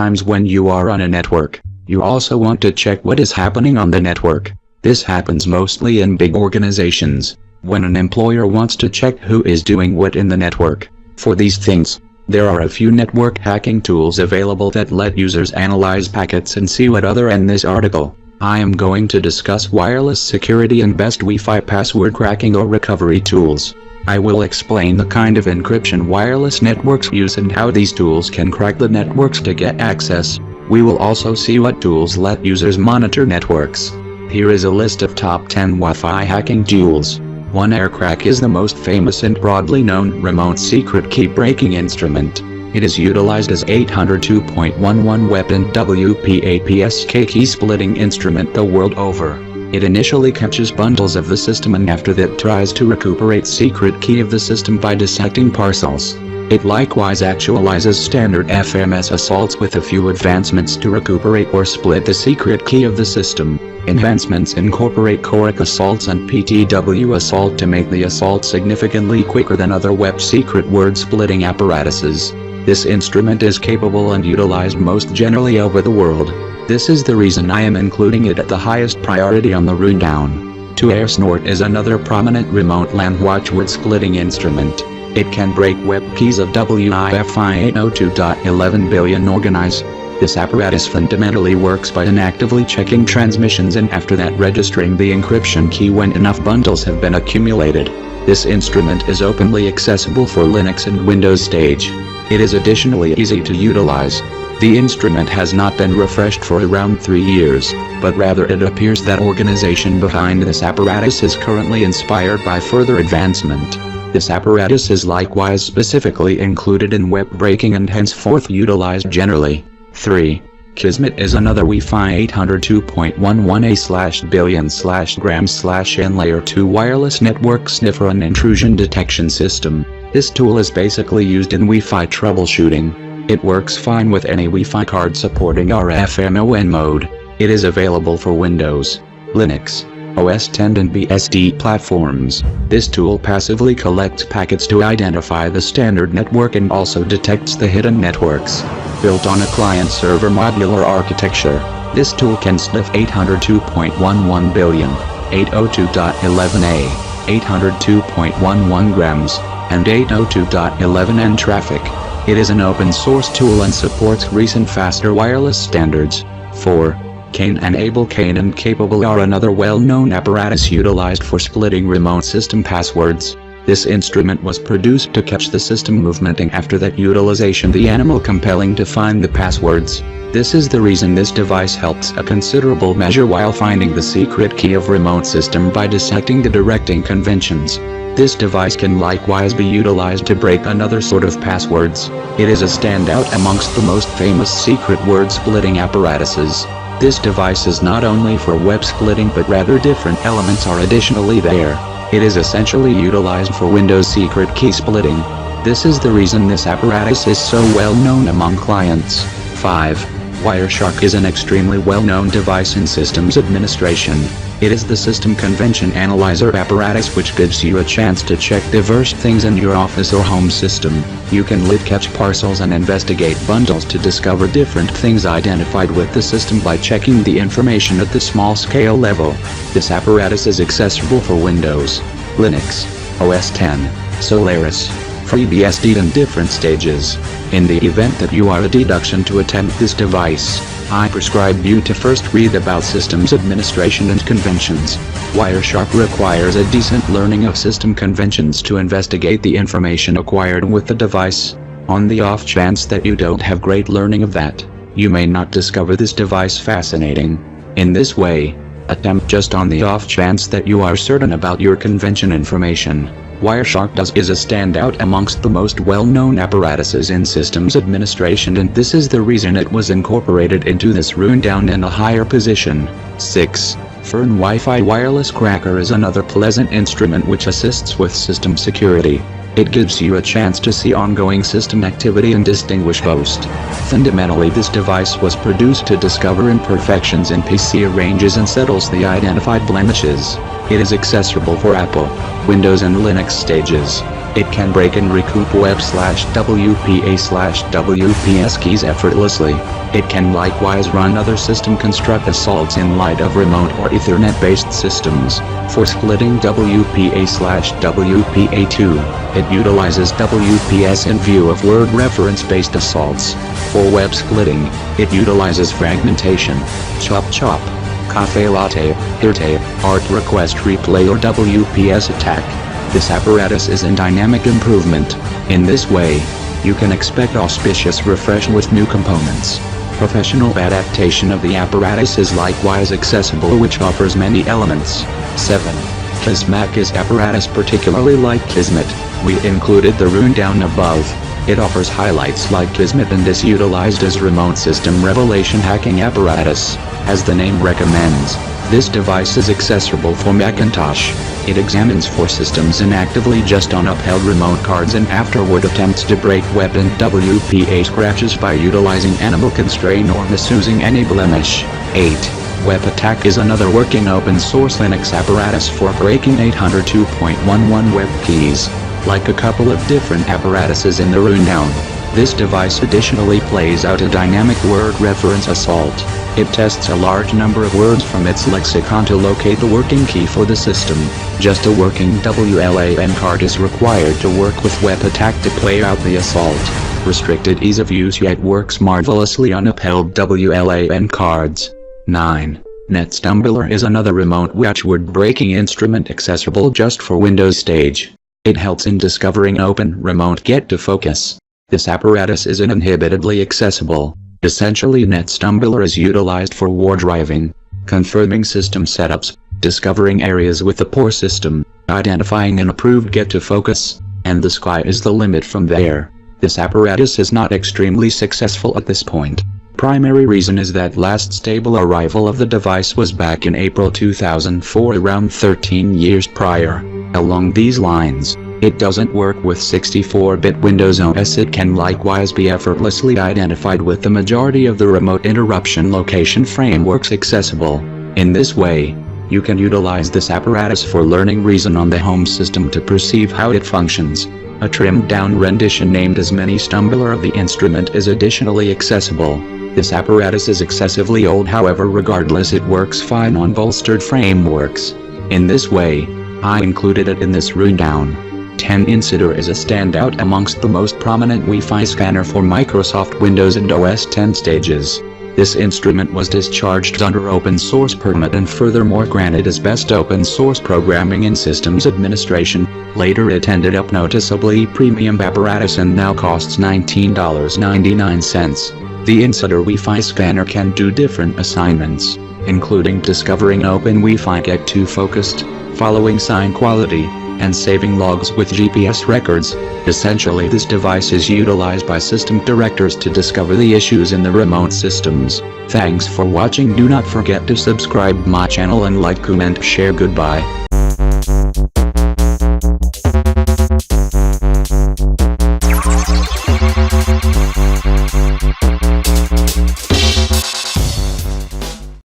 Sometimes when you are on a network, you also want to check what is happening on the network. This happens mostly in big organizations, when an employer wants to check who is doing what in the network. For these things, there are a few network hacking tools available that let users analyze packets and see what other. In this article, I am going to discuss wireless security and best Wi-Fi password cracking or recovery tools. I will explain the kind of encryption wireless networks use and how these tools can crack the networks to get access. We will also see what tools let users monitor networks. Here is a list of top 10 Wi-Fi hacking tools. 1. AirCrack is the most famous and broadly known remote secret key breaking instrument. It is utilized as 802.11 weapon WPAPSK key splitting instrument the world over. It initially catches bundles of the system and after that tries to recuperate secret key of the system by dissecting parcels. It likewise actualizes standard FMS assaults with a few advancements to recuperate or split the secret key of the system. Enhancements incorporate CORIC assaults and PTW assault to make the assault significantly quicker than other web secret word splitting apparatuses. This instrument is capable and utilized most generally over the world. This is the reason I am including it at the highest priority on the rundown. 2. AirSnort is another prominent remote LAN watchword splitting instrument. It can break web keys of WIFI 802.11 billion organize. This apparatus fundamentally works by inactively checking transmissions and after that registering the encryption key when enough bundles have been accumulated. This instrument is openly accessible for Linux and Windows Stage. It is additionally easy to utilize. The instrument has not been refreshed for around 3 years, but rather it appears that organization behind this apparatus is currently inspired by further advancement. This apparatus is likewise specifically included in web breaking and henceforth utilized generally. 3. Kismet is another Wi-Fi 802.11a/billion/grams/n layer 2 wireless network sniffer and intrusion detection system. This tool is basically used in Wi-Fi troubleshooting. It works fine with any Wi-Fi card supporting RFMON mode. It is available for Windows, Linux, OS X and BSD platforms. This tool passively collects packets to identify the standard network and also detects the hidden networks. Built on a client-server modular architecture, this tool can sniff 802.11 billion, 802.11a, 802.11 grams, and 802.11n traffic. It is an open-source tool and supports recent faster wireless standards. 4. Kane and Able. Kane and Capable are another well-known apparatus utilized for splitting remote system passwords. This instrument was produced to catch the system movement and after that utilization the animal compelling to find the passwords. This is the reason this device helps a considerable measure while finding the secret key of remote system by dissecting the directing conventions. This device can likewise be utilized to break another sort of passwords. It is a standout amongst the most famous secret word splitting apparatuses. This device is not only for web splitting but rather different elements are additionally there. It is essentially utilized for Windows secret key splitting. This is the reason this apparatus is so well known among clients. 5. Wireshark is an extremely well-known device in systems administration. It is the system convention analyzer apparatus which gives you a chance to check diverse things in your office or home system. You can catch parcels and investigate bundles to discover different things identified with the system by checking the information at the small scale level. This apparatus is accessible for Windows, Linux, OS X, Solaris, FreeBSD in different stages. In the event that you are a deduction to attempt this device, I prescribe you to first read about systems administration and conventions. Wireshark requires a decent learning of system conventions to investigate the information acquired with the device. On the off chance that you don't have great learning of that, you may not discover this device fascinating. In this way, attempt just on the off chance that you are certain about your convention information. Wireshark is a standout amongst the most well-known apparatuses in systems administration and this is the reason it was incorporated into this rundown in a higher position. 6. Fern Wi-Fi Wireless Cracker is another pleasant instrument which assists with system security. It gives you a chance to see ongoing system activity and distinguish host. Fundamentally, this device was produced to discover imperfections in PC ranges and settles the identified blemishes. It is accessible for Apple, Windows and Linux stages. It can break and recoup web/WPA/WPS keys effortlessly. It can likewise run other system construct assaults in light of remote or Ethernet-based systems. For splitting WPA/WPA2, it utilizes WPS in view of word reference-based assaults. For web splitting, it utilizes fragmentation, chop-chop, cafe latte, hirte, art request replay or WPS attack. This apparatus is in dynamic improvement. In this way, you can expect auspicious refresh with new components. Professional adaptation of the apparatus is likewise accessible, which offers many elements. 7. Kismet is apparatus particularly like Kismet. We included the rundown above. It offers highlights like Kismet and is utilized as remote system revelation hacking apparatus. As the name recommends, this device is accessible for Macintosh. It examines for systems inactively just on upheld remote cards and afterward attempts to break web and WPA scratches by utilizing animal constraint or misusing any blemish. 8. Web Attack is another working open source Linux apparatus for breaking 802.11 web keys. Like a couple of different apparatuses in the rundown, this device additionally plays out a dynamic word reference assault. It tests a large number of words from its lexicon to locate the working key for the system. Just a working WLAN card is required to work with Web Attack to play out the assault. Restricted ease of use, yet works marvelously on upheld WLAN cards. 9. NetStumbler is another remote watchword breaking instrument accessible just for Windows Stage. It helps in discovering open remote get to focus. This apparatus is uninhibitedly accessible. Essentially, NetStumbler is utilized for war driving, confirming system setups, discovering areas with a poor system, identifying an approved get to focus, and the sky is the limit from there. This apparatus is not extremely successful at this point. Primary reason is that last stable arrival of the device was back in April 2004, around 13 years prior. Along these lines, it doesn't work with 64-bit Windows OS. It can likewise be effortlessly identified with the majority of the remote interruption location frameworks accessible. In this way, you can utilize this apparatus for learning reason on the home system to perceive how it functions. A trimmed-down rendition named as NetStumbler of the instrument is additionally accessible. This apparatus is excessively old, however regardless it works fine on bolstered frameworks. In this way, I included it in this rundown. 10. Insider is a standout amongst the most prominent Wi-Fi scanner for Microsoft Windows and OS X stages. This instrument was discharged under open source permit and furthermore granted as best open source programming and systems administration. Later it ended up noticeably premium apparatus and now costs $19.99. The Insider Wi-Fi scanner can do different assignments, including discovering open Wi-Fi get to focused, following sign quality, and saving logs with GPS records. Essentially, this device is utilized by system directors to discover the issues in the remote systems. Thanks for watching. Do not forget to subscribe my channel and like, comment, share. Goodbye.